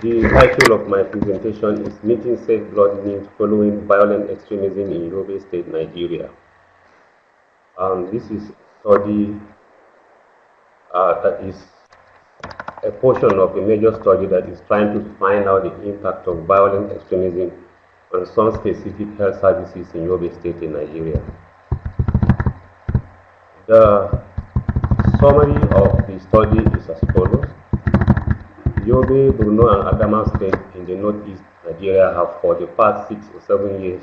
The title of my presentation is Meeting Safe Blood Needs Following Violent Extremism in Yobe State, Nigeria. This is a study that is a portion of a major study that is trying to find out the impact of violent extremism on some specific health services in Yobe State in Nigeria. The summary of the study is as follows. Yobe, Borno, and Adamawa State in the northeast Nigeria have for the past 6 or 7 years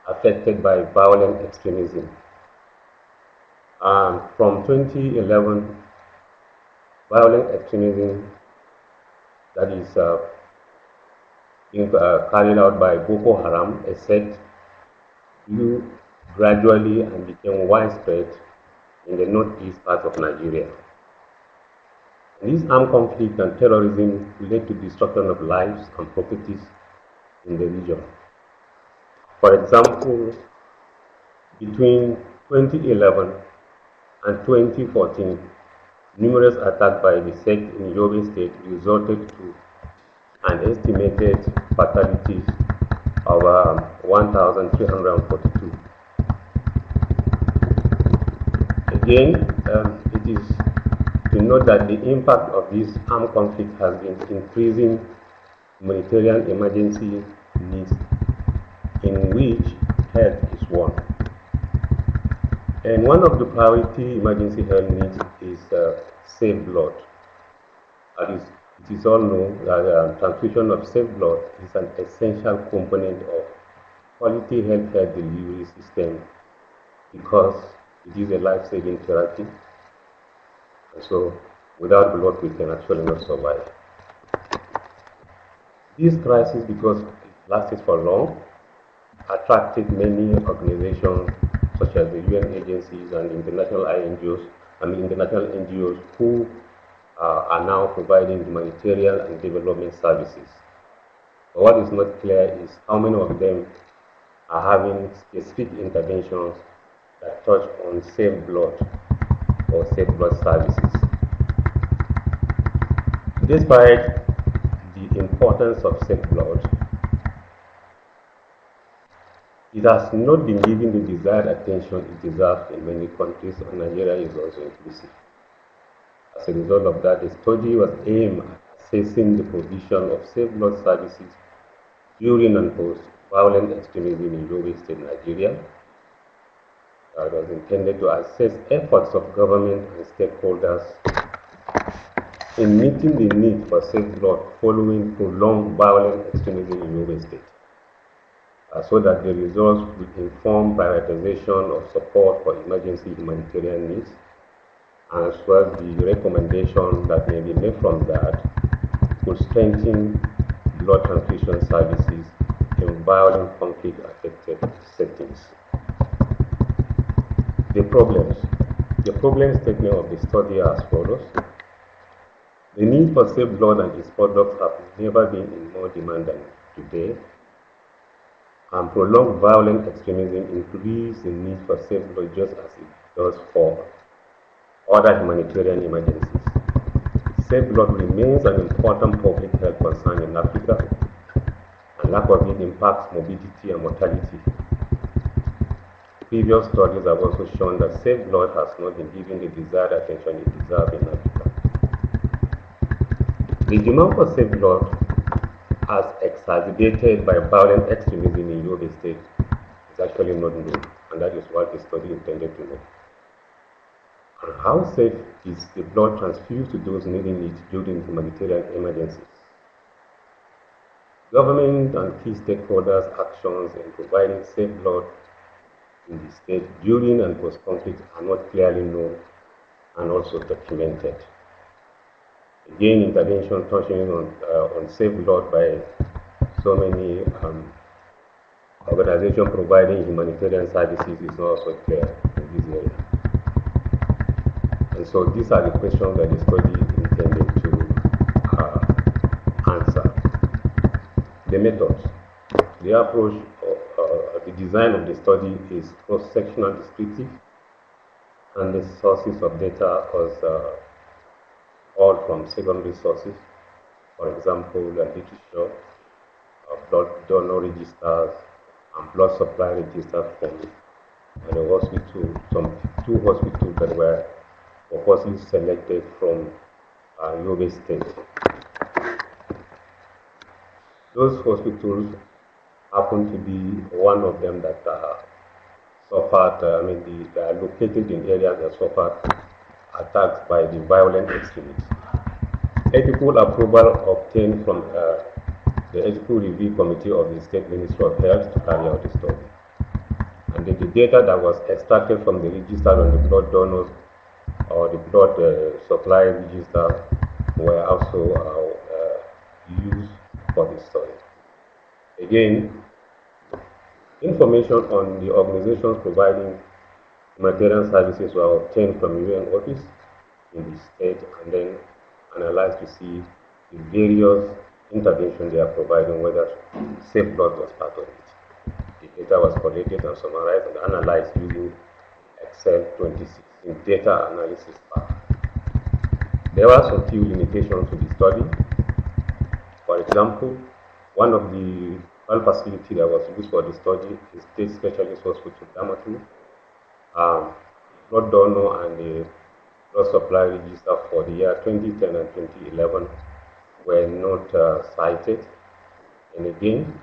affected by violent extremism. From 2011, violent extremism that is being carried out by Boko Haram, a sect, grew gradually and became widespread in the northeast part of Nigeria. This armed conflict and terrorism led to destruction of lives and properties in the region. For example, between 2011 and 2014, numerous attacks by the sect in Yobe State resulted to an estimated fatalities of 1,342. Again, it is to note that the impact of this armed conflict has been increasing humanitarian emergency needs, in which health is one. And one of the priority emergency health needs is safe blood. It is all known that transfusion of safe blood is an essential component of quality healthcare delivery system because it is a life-saving therapy. And so, without blood, we can actually not survive. This crisis, because it lasted for long, attracted many organizations such as the UN agencies and international NGOs who are now providing humanitarian and development services. But what is not clear is how many of them are having specific interventions that touch on safe blood or safe blood services. Despite the importance of safe blood, it has not been given the desired attention it deserves in many countries, and Nigeria is also inclusive. As a result of that, the study was aimed at assessing the provision of safe blood services during and post-violent extremism in Yobe State, Nigeria. It was intended to assess efforts of government and stakeholders in meeting the need for safe blood following prolonged violent extremism in Yobe State, so that the results will inform prioritization of support for emergency humanitarian needs, and as well as the recommendation that may be made from that could strengthen blood transfusion services in violent conflict-affected settings. The problem statement of the study are as follows. The need for safe blood and its products have never been in more demand than today, and prolonged violent extremism increases the need for safe blood just as it does for other humanitarian emergencies. Safe blood remains an important public health concern in Africa, and lack of it impacts morbidity and mortality. Previous studies have also shown that safe blood has not been given the desired attention it deserves in Africa. The demand for safe blood, as exacerbated by violent extremism in Yobe State, is actually not known, and that is what the study intended to know. And how safe is the blood transfused to those needing it during humanitarian emergencies? Government and key stakeholders' actions in providing safe blood in the state during and post-conflict are not clearly known and also documented. Again, intervention touching on safe blood by so many organizations providing humanitarian services is not also clear in this area. And so these are the questions that the study intended to answer. The methods. The approach the design of the study is cross-sectional descriptive, and the sources of data was all from secondary sources. for example, literature, blood donor registers, and blood supply registers from the hospital, some two hospitals that were purposely selected from Yobe State. Those hospitals happen to be one of them that suffered, they are located in areas that suffered attacks by the violent extremists. Ethical approval obtained from the Ethical Review Committee of the State Ministry of Health to carry out the study. And the data that was extracted from the register on the blood donors or the blood supply register were also used for the study. Again, information on the organizations providing humanitarian services were obtained from UN office in the state and then analyzed to see the various interventions they are providing, whether safe blood was part of it. The data was collected and summarized and analyzed using Excel 2016 data analysis pack. There were some few limitations to the study. For example, one of the health facility that was used for the study is State Specialist Hospital Damaturu. Blood donor and the blood supply register for the year 2010 and 2011 were not cited. And again,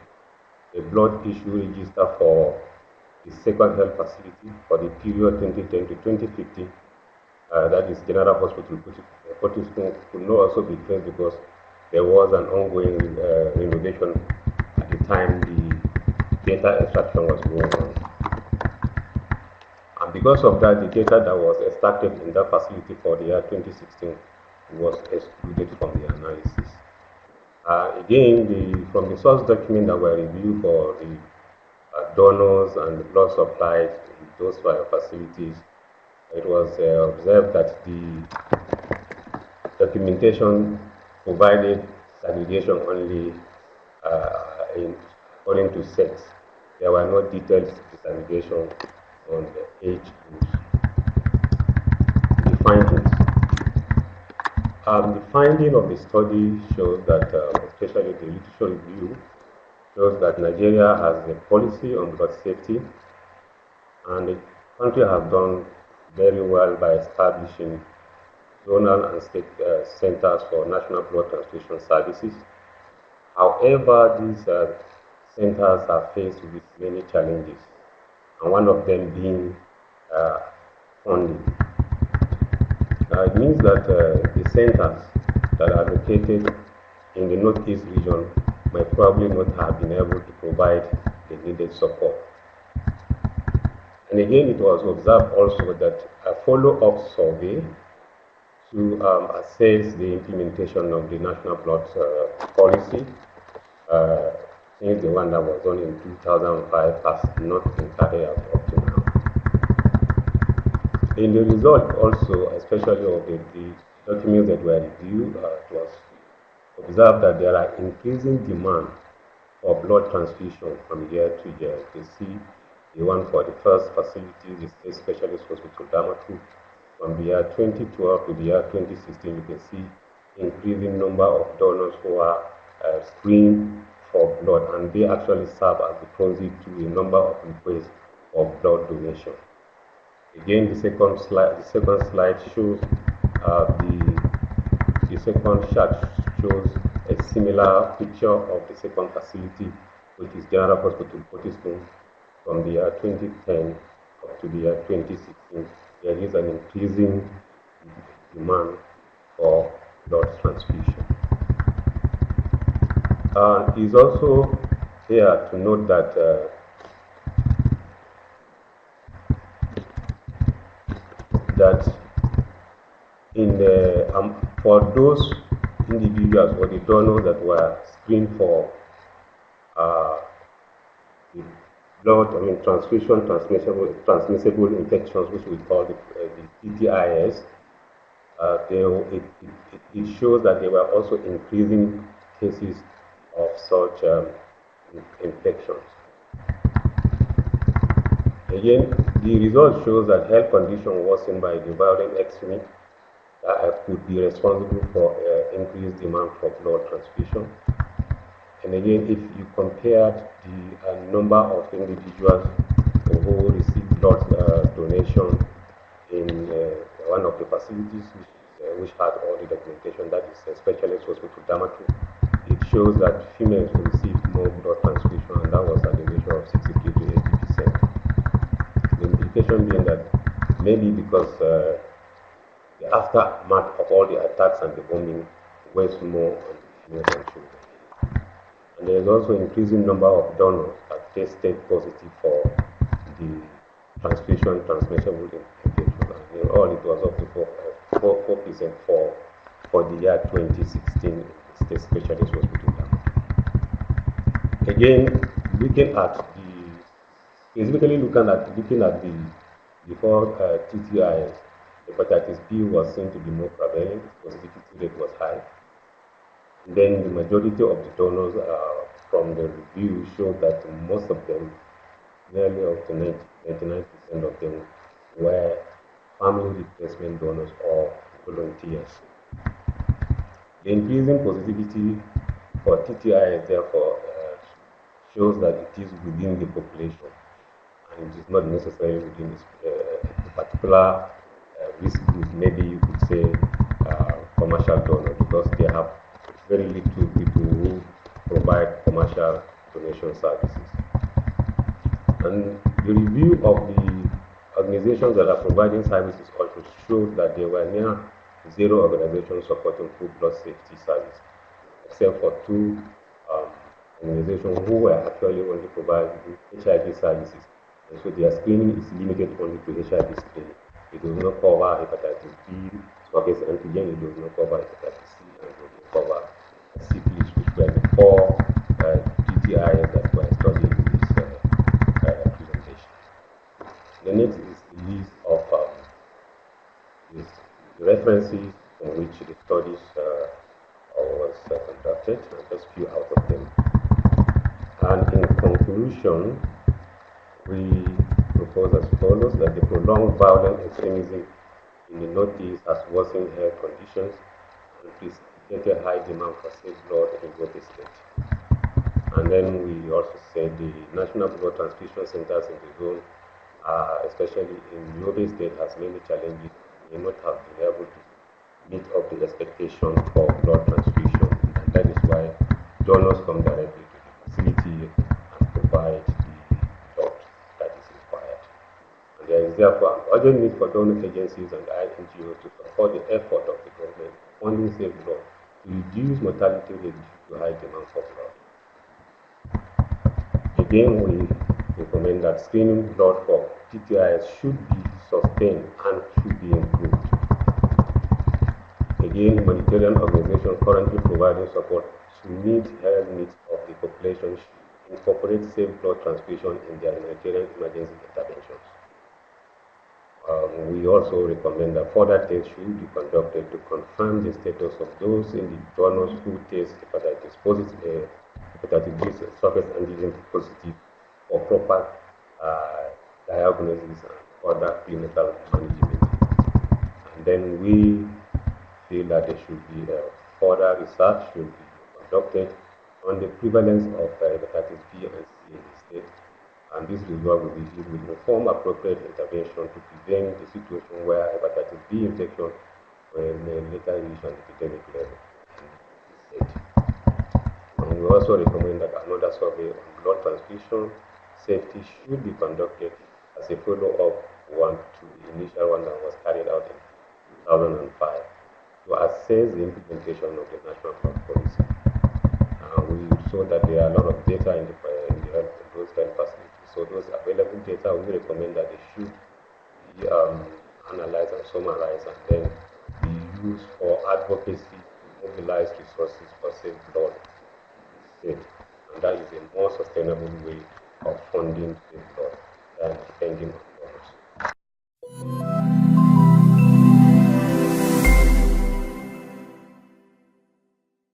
the blood issue register for the second health facility for the period 2010 to 2015, that is General Hospital Potiskum, could not also be traced because there was an ongoing renovation at the time the data extraction was going on. And because of that, the data that was extracted in that facility for the year 2016 was excluded from the analysis. Again, from the source document that were reviewed for the donors and the blood supplies in those facilities, it was observed that the documentation provided segregation only according to sex. There were no detailed segregation on the age groups. The findings. The finding of the study shows that, especially the literature review, shows that Nigeria has a policy on blood safety, and the country has done very well by establishing zonal and state centers for national blood transfusion services. However, these centers are faced with many challenges, and one of them being funding. It means that the centers that are located in the Northeast region might probably not have been able to provide the needed support. And again, it was observed also that a follow-up survey to assess the implementation of the national blood policy, since the one that was done in 2005 has not been carried out up to now. In the result also, especially of the documents that were reviewed, it was observed that there are increasing demand for blood transfusion from year to year. You see the one for the first facility, the State Specialist Hospital Damaturu, from the year 2012 to the year 2016, you can see increasing number of donors who are screened for blood, and they actually serve as the proxy to a number of requests for blood donation. Again, the second slide shows the second chart shows a similar picture of the second facility, which is General Hospital Potiskum, from the year 2010 up to the year 2016. There is an increasing demand for blood transfusion. It is also here to note that in the for those individuals or the donors that were screened for the blood, transfusion transmissible infections, which we call the TTIs, it shows that there were also increasing cases of such infections. Again, the result shows that health condition worsened by the violent extremists that could be responsible for increased demand for blood transfusion. And again, if you compared the number of individuals who received blood donation in one of the facilities which had all the documentation, that is Specialist Hospital Damatu, it shows that females received more blood transfusion, and that was at the ratio of 63 to 80%. The implication being that maybe because the aftermath of all the attacks and the bombing weighs more on females and children. And there is also increasing number of donors that tested positive for the transfusion transmissible infection. And in all, it was up to 4% for the year 2016 in the State Specialist Hospital. Again, looking at the before TTI, hepatitis B was seen to be more prevalent, positivity rate was high. Then the majority of the donors from the review showed that most of them, nearly up to 99% of them, were family replacement donors or volunteers. The increasing positivity for TTI, therefore, shows that it is within the population and it is not necessarily within a particular risk group. Maybe you could say commercial donors, because they have very little people who provide commercial donation services. And the review of the organizations that are providing services also showed that there were near zero organizations supporting full blood safety service, except for two organizations who were actually only providing HIV services. And so their screening is limited only to HIV screening. It does not cover hepatitis B, surface antigen, it does not cover hepatitis C, and it does not cover syphilis, which were the four PTIs that were studied in this presentation. The next is the list of the references on which the studies was conducted, and just a few out of them. And in conclusion, we propose as follows: that the prolonged violent extremism in the Northeast has worsened health conditions and precipitated high demand for safe blood in Yobe State. And then we also said the national blood transfusion centers in the zone, especially in Yobe State, has many challenges, may not have been able to meet up the expectation for blood transfusion. And that is why donors come directly to the facility and provide the blood that is required. And there is therefore an urgent need for donor agencies and NGOs to support the effort of the government funding safe blood to reduce mortality rate due to high demand for blood. Again, we recommend that screening blood for TTIs should be sustained and should be improved. Again, humanitarian organizations currently providing support to meet health needs of the population should incorporate safe blood transfusion in their humanitarian emergency interventions. We also recommend that further tests should be conducted to confirm the status of those in the donors who test hepatitis B surface antigen positive for proper diagnosis and further clinical management. And then we feel that there should be further research should be conducted on the prevalence of hepatitis B and C in the state. And this result will inform appropriate intervention to prevent the situation where hepatitis B infection may later reach an epidemic level in the state. And we also recommend that another survey on blood transfusion safety should be conducted as a follow-up one to the initial one that was carried out in 2005 to assess the implementation of the national health policy. We saw that there are a lot of data in those health facilities. So those available data, we recommend that they should be analyzed and summarized and then be used for advocacy to mobilize resources for safe blood in the state. And that is a more sustainable way of funding safe blood than depending on donors.